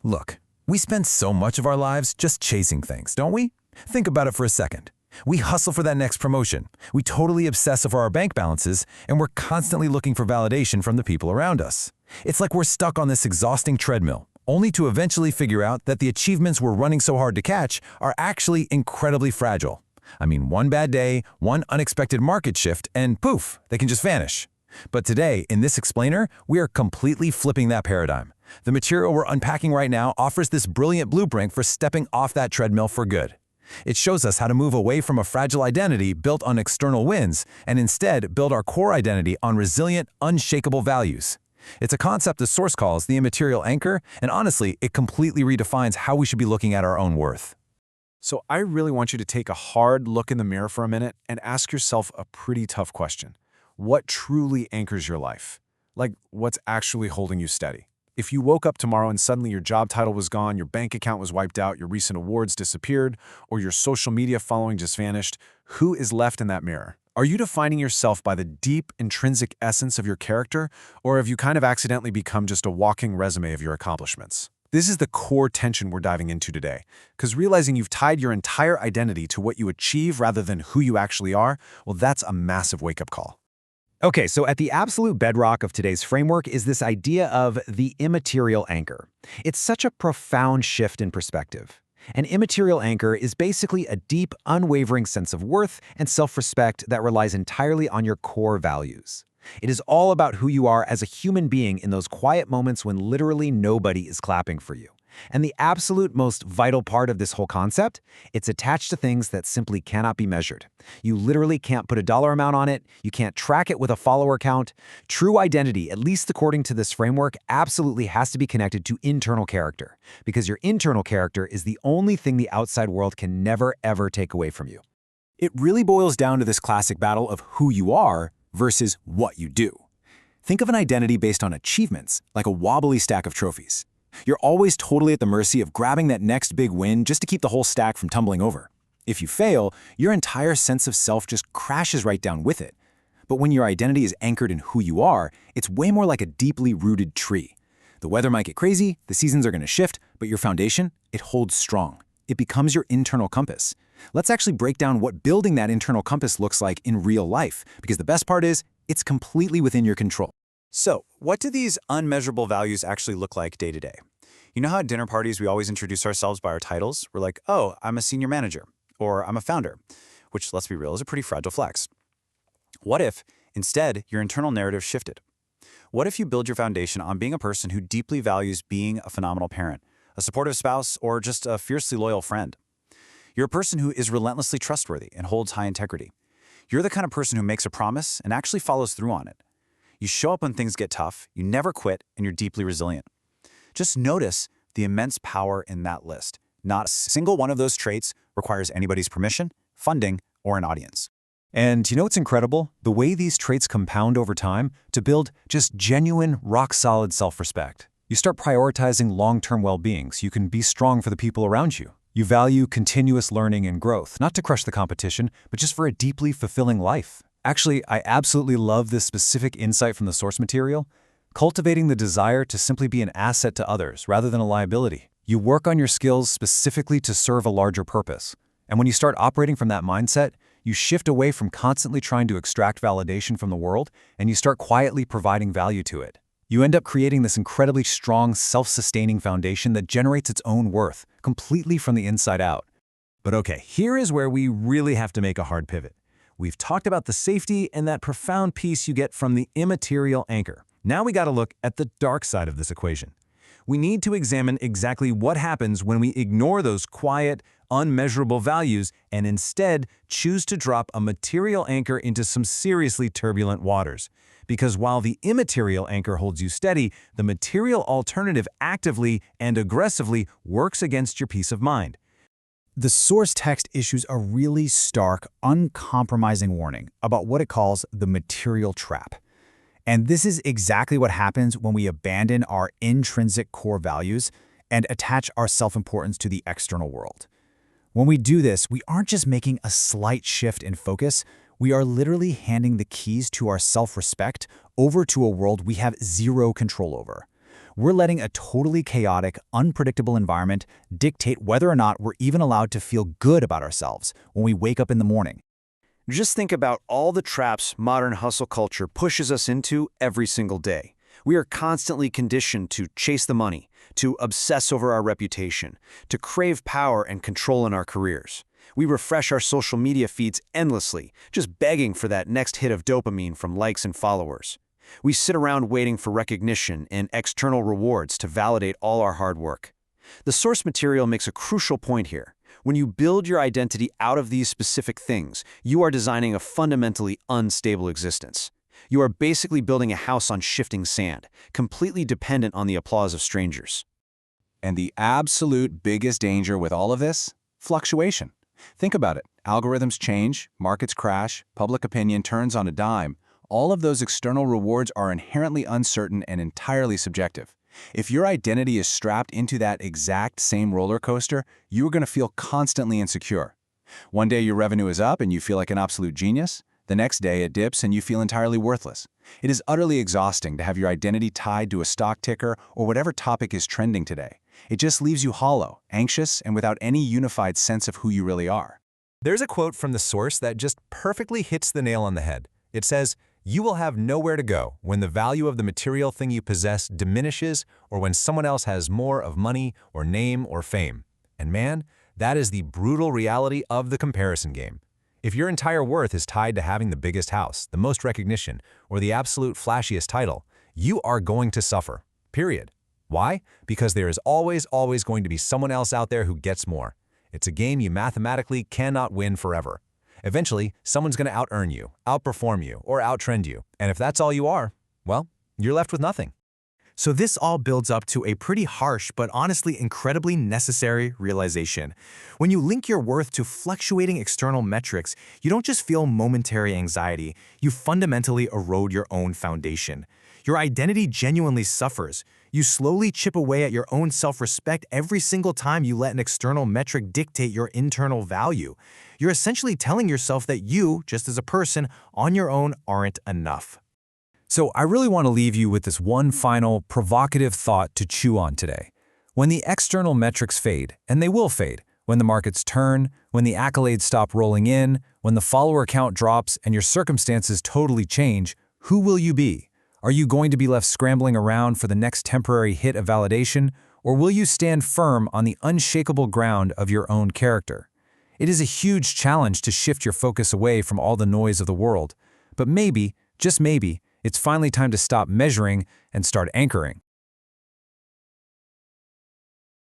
Look, we spend so much of our lives just chasing things, don't we? Think about it for a second. We hustle for that next promotion. We totally obsess over our bank balances, and we're constantly looking for validation from the people around us. It's like we're stuck on this exhausting treadmill, only to eventually figure out that the achievements we're running so hard to catch are actually incredibly fragile. I mean, one bad day, one unexpected market shift, and poof, they can just vanish. But today, in this explainer, we are completely flipping that paradigm. The material we're unpacking right now offers this brilliant blueprint for stepping off that treadmill for good. It shows us how to move away from a fragile identity built on external wins and instead build our core identity on resilient, unshakable values. It's a concept the source calls the immaterial anchor, and honestly, it completely redefines how we should be looking at our own worth. So I really want you to take a hard look in the mirror for a minute and ask yourself a pretty tough question. What truly anchors your life? Like, what's actually holding you steady? If you woke up tomorrow and suddenly your job title was gone, your bank account was wiped out, your recent awards disappeared, or your social media following just vanished, who is left in that mirror? Are you defining yourself by the deep, intrinsic essence of your character, or have you kind of accidentally become just a walking resume of your accomplishments? This is the core tension we're diving into today, because realizing you've tied your entire identity to what you achieve rather than who you actually are, well, that's a massive wake-up call. Okay, so at the absolute bedrock of today's framework is this idea of the immaterial anchor. It's such a profound shift in perspective. An immaterial anchor is basically a deep, unwavering sense of worth and self-respect that relies entirely on your core values. It is all about who you are as a human being in those quiet moments when literally nobody is clapping for you. And the absolute most vital part of this whole concept, it's attached to things that simply cannot be measured. You literally can't put a dollar amount on it. You can't track it with a follower count. True identity, at least according to this framework, absolutely has to be connected to internal character, because your internal character is the only thing the outside world can never, ever take away from you. It really boils down to this classic battle of who you are versus what you do. Think of an identity based on achievements, like a wobbly stack of trophies. You're always totally at the mercy of grabbing that next big win just to keep the whole stack from tumbling over. If you fail, your entire sense of self just crashes right down with it. But when your identity is anchored in who you are, it's way more like a deeply rooted tree. The weather might get crazy, the seasons are going to shift, but your foundation, it holds strong. It becomes your internal compass. Let's actually break down what building that internal compass looks like in real life, because the best part is, it's completely within your control. So, what do these unmeasurable values actually look like day to day? You know how at dinner parties we always introduce ourselves by our titles? We're like, oh, I'm a senior manager, or I'm a founder, which, let's be real, is a pretty fragile flex. What if, instead, your internal narrative shifted? What if you build your foundation on being a person who deeply values being a phenomenal parent, a supportive spouse, or just a fiercely loyal friend? You're a person who is relentlessly trustworthy and holds high integrity. You're the kind of person who makes a promise and actually follows through on it. You show up when things get tough, you never quit, and you're deeply resilient. Just notice the immense power in that list. Not a single one of those traits requires anybody's permission, funding, or an audience. And you know what's incredible? The way these traits compound over time to build just genuine, rock-solid self-respect. You start prioritizing long-term well-being so you can be strong for the people around you. You value continuous learning and growth, not to crush the competition, but just for a deeply fulfilling life. Actually, I absolutely love this specific insight from the source material. Cultivating the desire to simply be an asset to others rather than a liability. You work on your skills specifically to serve a larger purpose. And when you start operating from that mindset, you shift away from constantly trying to extract validation from the world, and you start quietly providing value to it. You end up creating this incredibly strong, self-sustaining foundation that generates its own worth, completely from the inside out. But okay, here is where we really have to make a hard pivot. We've talked about the safety and that profound peace you get from the immaterial anchor. Now we got to look at the dark side of this equation. We need to examine exactly what happens when we ignore those quiet, unmeasurable values and instead choose to drop a material anchor into some seriously turbulent waters. Because while the immaterial anchor holds you steady, the material alternative actively and aggressively works against your peace of mind. The source text issues a really stark, uncompromising warning about what it calls the material trap. And this is exactly what happens when we abandon our intrinsic core values and attach our self-importance to the external world. When we do this, we aren't just making a slight shift in focus, we are literally handing the keys to our self-respect over to a world we have zero control over. We're letting a totally chaotic, unpredictable environment dictate whether or not we're even allowed to feel good about ourselves when we wake up in the morning. Just think about all the traps modern hustle culture pushes us into every single day. We are constantly conditioned to chase the money, to obsess over our reputation, to crave power and control in our careers. We refresh our social media feeds endlessly, just begging for that next hit of dopamine from likes and followers. We sit around waiting for recognition and external rewards to validate all our hard work. The source material makes a crucial point here. When you build your identity out of these specific things, you are designing a fundamentally unstable existence. You are basically building a house on shifting sand, completely dependent on the applause of strangers. And the absolute biggest danger with all of this? Fluctuation. Think about it. Algorithms change, markets crash, public opinion turns on a dime. All of those external rewards are inherently uncertain and entirely subjective. If your identity is strapped into that exact same roller coaster, you're going to feel constantly insecure. One day your revenue is up and you feel like an absolute genius. The next day it dips and you feel entirely worthless. It is utterly exhausting to have your identity tied to a stock ticker or whatever topic is trending today. It just leaves you hollow, anxious, and without any unified sense of who you really are. There's a quote from the source that just perfectly hits the nail on the head. It says, "You will have nowhere to go when the value of the material thing you possess diminishes or when someone else has more of money or name or fame." And man, that is the brutal reality of the comparison game. If your entire worth is tied to having the biggest house, the most recognition, or the absolute flashiest title, you are going to suffer. Period. Why? Because there is always going to be someone else out there who gets more. It's a game you mathematically cannot win forever. Eventually, someone's going to out-earn you, outperform you, or out-trend you. And if that's all you are, well, you're left with nothing. So this all builds up to a pretty harsh but honestly incredibly necessary realization. When you link your worth to fluctuating external metrics, you don't just feel momentary anxiety, you fundamentally erode your own foundation. Your identity genuinely suffers. You slowly chip away at your own self-respect every single time you let an external metric dictate your internal value. You're essentially telling yourself that you, just as a person, on your own aren't enough. So I really want to leave you with this one final provocative thought to chew on today. When the external metrics fade, and they will fade, when the markets turn, when the accolades stop rolling in, when the follower count drops and your circumstances totally change, who will you be? Are you going to be left scrambling around for the next temporary hit of validation, or will you stand firm on the unshakable ground of your own character? It is a huge challenge to shift your focus away from all the noise of the world, but maybe, just maybe, it's finally time to stop measuring and start anchoring.